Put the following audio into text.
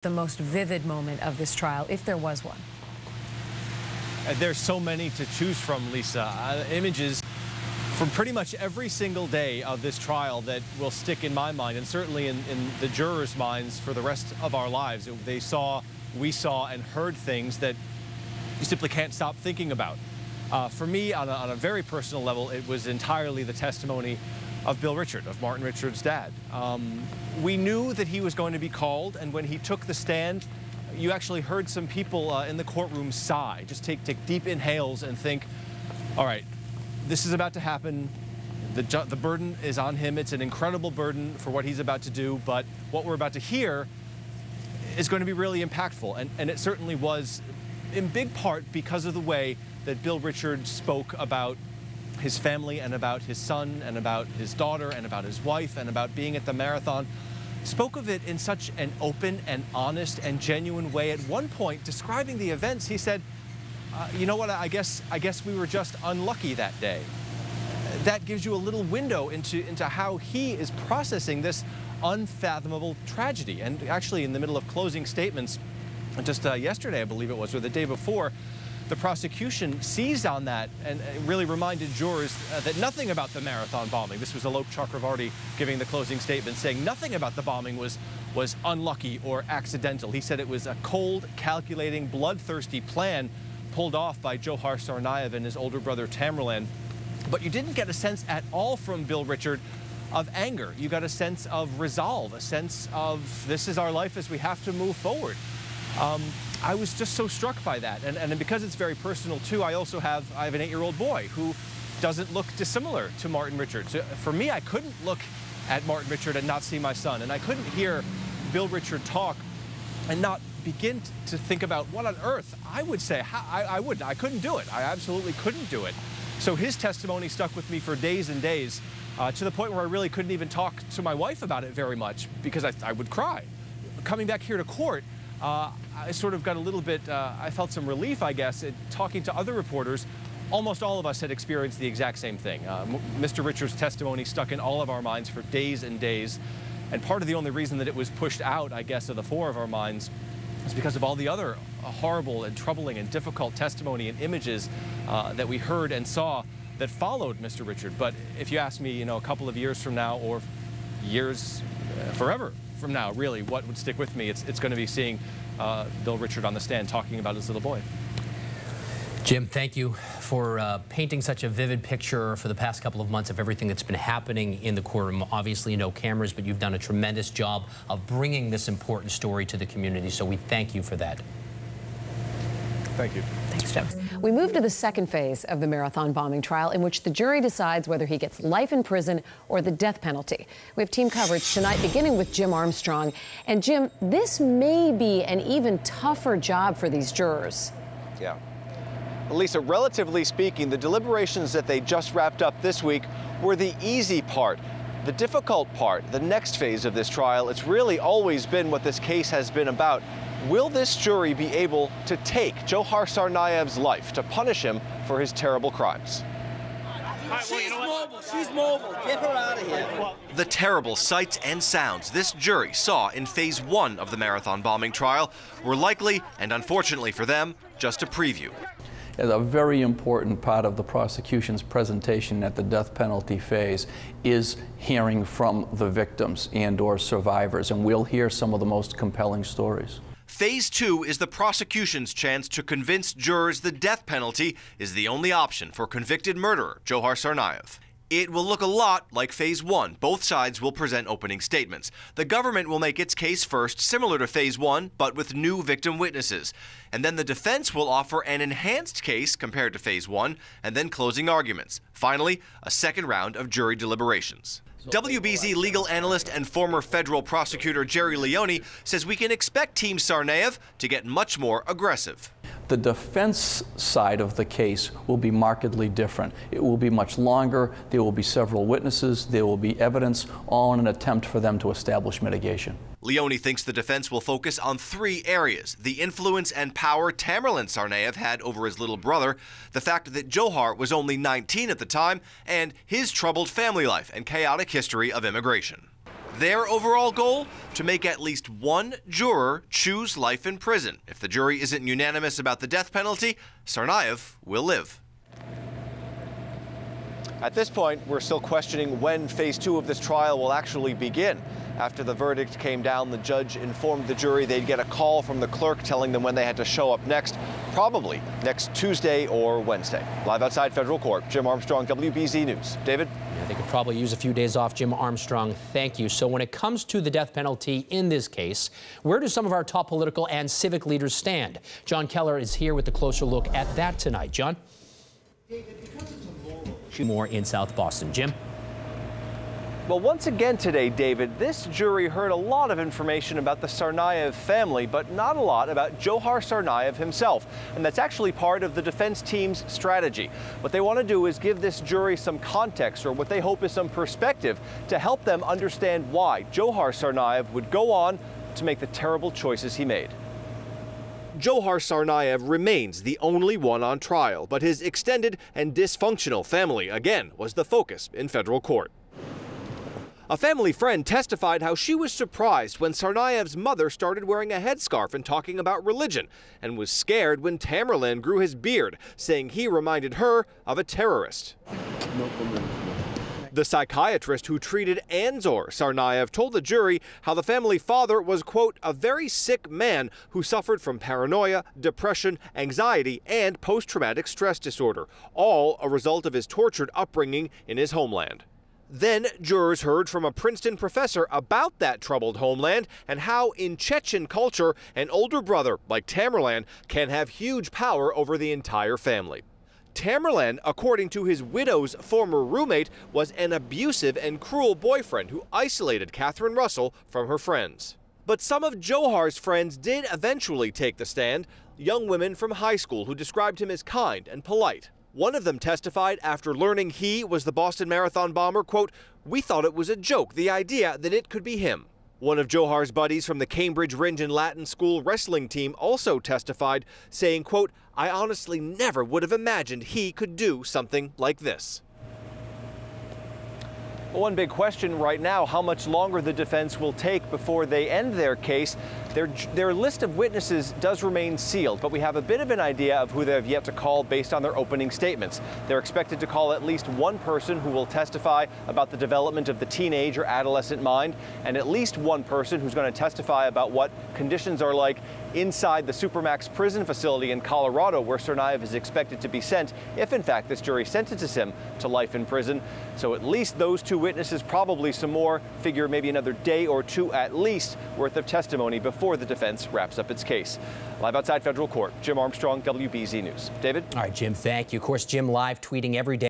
The most vivid moment of this trial, if there was one? There's so many to choose from, Lisa. Images from pretty much every single day of this trial that will stick in my mind, and certainly in the jurors' minds for the rest of our lives. We saw, and heard things that you simply can't stop thinking about. For me, on a very personal level, it was entirely the testimony of Bill Richard, of Martin Richard's dad. We knew that he was going to be called, and when he took the stand, you actually heard some people in the courtroom sigh, just take deep inhales and think, all right, this is about to happen. The burden is on him. It's an incredible burden for what he's about to do, but what we're about to hear is going to be really impactful, and it certainly was, in big part because of the way that Bill Richard spoke about his family and about his son and about his daughter and about his wife and about being at the marathon. Spoke of it in such an open and honest and genuine way. At one point, describing the events, he said, you know what, I guess we were just unlucky that day. That gives you a little window into how he is processing this unfathomable tragedy. And actually, in the middle of closing statements, just yesterday, I believe it was, or the day before, the prosecution seized on that and really reminded jurors that nothing about the marathon bombing, this was Alok Chakravarti giving the closing statement, saying nothing about the bombing was unlucky or accidental. He said it was a cold, calculating, bloodthirsty plan pulled off by Johar Tsarnaev and his older brother Tamerlan. But you didn't get a sense at all from Bill Richard of anger. You got a sense of resolve, a sense of this is our life as we have to move forward. I was just so struck by that, and because it's very personal too, I have an 8-year-old boy who doesn't look dissimilar to Martin Richard. So for me, I couldn't look at Martin Richard and not see my son, and I couldn't hear Bill Richard talk and not begin to think about what on earth I would say. I couldn't do it. I absolutely couldn't do it. So his testimony stuck with me for days and days, to the point where I really couldn't even talk to my wife about it very much because I would cry. Coming back here to court, I sort of got a little bit, I felt some relief, I guess, at talking to other reporters. Almost all of us had experienced the exact same thing. Mr. Richard's testimony stuck in all of our minds for days and days. And part of the only reason that it was pushed out, I guess, of the 4 of our minds is because of all the other horrible and troubling and difficult testimony and images that we heard and saw that followed Mr. Richard. But if you ask me, you know, a couple of years from now or years, forever from now, really, what would stick with me, it's going to be seeing Bill Richard on the stand talking about his little boy. Jim, thank you for painting such a vivid picture for the past couple of months of everything that's been happening in the courtroom. Obviously, no cameras, but you've done a tremendous job of bringing this important story to the community, so we thank you for that. Thank you. Thanks, Jim. We move to the second phase of the marathon bombing trial, in which the jury decides whether he gets life in prison or the death penalty. We have team coverage tonight, beginning with Jim Armstrong. And Jim, this may be an even tougher job for these jurors. Yeah. Lisa, relatively speaking, the deliberations that they just wrapped up this week were the easy part. The difficult part, the next phase of this trial, it's really always been what this case has been about. Will this jury be able to take Johar Tsarnaev's life, to punish him for his terrible crimes? She's mobile. She's mobile. Get her out of here. The terrible sights and sounds this jury saw in phase 1 of the marathon bombing trial were likely, and unfortunately for them, just a preview. A very important part of the prosecution's presentation at the death penalty phase is hearing from the victims and/or survivors, and we'll hear some of the most compelling stories. Phase 2 is the prosecution's chance to convince jurors the death penalty is the only option for convicted murderer Johar Tsarnaev. It will look a lot like Phase 1. Both sides will present opening statements. The government will make its case first, similar to Phase 1, but with new victim witnesses. And then the defense will offer an enhanced case compared to Phase 1, and then closing arguments. Finally, a second round of jury deliberations. WBZ legal analyst and former federal prosecutor Jerry Leone says we can expect Team Tsarnaev to get much more aggressive. The defense side of the case will be markedly different. It will be much longer. There will be several witnesses. There will be evidence, all in an attempt for them to establish mitigation. Leone thinks the defense will focus on 3 areas: the influence and power Tamerlan Tsarnaev had over his little brother, the fact that Johar was only 19 at the time, and his troubled family life and chaotic history of immigration. Their overall goal? To make at least one juror choose life in prison. If the jury isn't unanimous about the death penalty, Tsarnaev will live. At this point, we're still questioning when phase 2 of this trial will actually begin. After the verdict came down, the judge informed the jury they'd get a call from the clerk telling them when they had to show up next, probably next Tuesday or Wednesday. Live outside federal court, Jim Armstrong, WBZ News. David? Yeah, they could probably use a few days off. Jim Armstrong, thank you. So when it comes to the death penalty in this case, where do some of our top political and civic leaders stand? John Keller is here with a closer look at that tonight. John? More in South Boston. Jim? Well, once again today, David, this jury heard a lot of information about the Tsarnaev family, but not a lot about Dzhokhar Tsarnaev himself. And that's actually part of the defense team's strategy. What they want to do is give this jury some context, or what they hope is some perspective, to help them understand why Dzhokhar Tsarnaev would go on to make the terrible choices he made. Dzhokhar Tsarnaev remains the only one on trial, but his extended and dysfunctional family, again, was the focus in federal court. A family friend testified how she was surprised when Tsarnaev's mother started wearing a headscarf and talking about religion, and was scared when Tamerlan grew his beard, saying he reminded her of a terrorist. The psychiatrist who treated Anzor Tsarnaev told the jury how the family father was, quote, a very sick man who suffered from paranoia, depression, anxiety, and post-traumatic stress disorder, all a result of his tortured upbringing in his homeland. Then jurors heard from a Princeton professor about that troubled homeland and how in Chechen culture, an older brother like Tamerlan can have huge power over the entire family. Tamerlan, according to his widow's former roommate, was an abusive and cruel boyfriend who isolated Catherine Russell from her friends. But some of Dzhokhar's friends did eventually take the stand, young women from high school who described him as kind and polite. One of them testified after learning he was the Boston Marathon bomber, quote, we thought it was a joke, the idea that it could be him. One of Dzhokhar's buddies from the Cambridge Ring and Latin School wrestling team also testified, saying, quote, I honestly never would have imagined he could do something like this. One big question right now, how much longer the defense will take before they end their case. Their list of witnesses does remain sealed, but we have a bit of an idea of who they have yet to call based on their opening statements. They're expected to call at least one person who will testify about the development of the teenage or adolescent mind, and at least one person who's going to testify about what conditions are like inside the Supermax prison facility in Colorado, where Tsarnaev is expected to be sent if, in fact, this jury sentences him to life in prison. So at least those two witnesses, probably some more, figure maybe another day or two at least worth of testimony before the defense wraps up its case. Live outside federal court, Jim Armstrong, WBZ News. David? All right, Jim, thank you. Of course, Jim live tweeting every day.